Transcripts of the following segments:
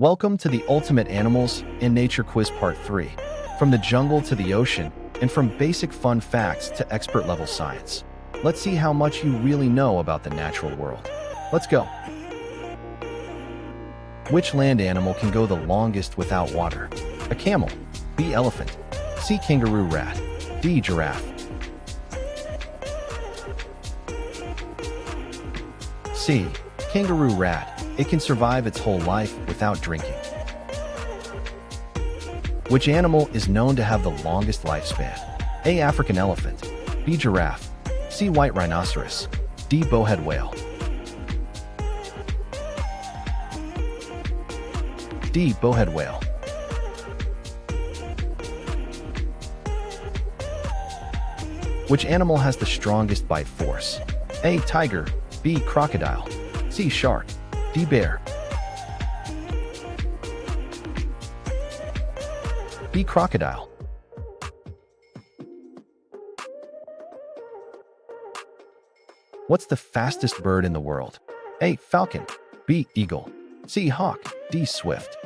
Welcome to the Ultimate Animals in Nature Quiz Part 3. From the jungle to the ocean, and from basic fun facts to expert-level science. Let's see how much you really know about the natural world. Let's go. Which land animal can go the longest without water? A camel, B. Elephant, C. Kangaroo rat, D. Giraffe. C. Kangaroo rat. It can survive its whole life without drinking. Which animal is known to have the longest lifespan? A. African elephant, B. Giraffe, C. White rhinoceros, D. Bowhead whale. D. Bowhead whale. Which animal has the strongest bite force? A. Tiger, B. Crocodile, C. Shark, D. Bear. B. Crocodile. What's the fastest bird in the world? A. Falcon, B. Eagle, C. Hawk, D. Swift.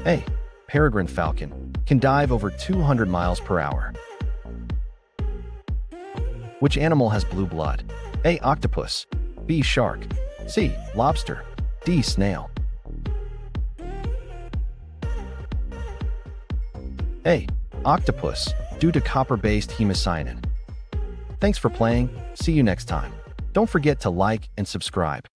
A. Peregrine falcon can dive over 200 miles per hour. Which animal has blue blood? A. Octopus, B. Shark, C. Lobster, D. Snail. A. Octopus, due to copper-based hemocyanin. Thanks for playing. See you next time. Don't forget to like and subscribe.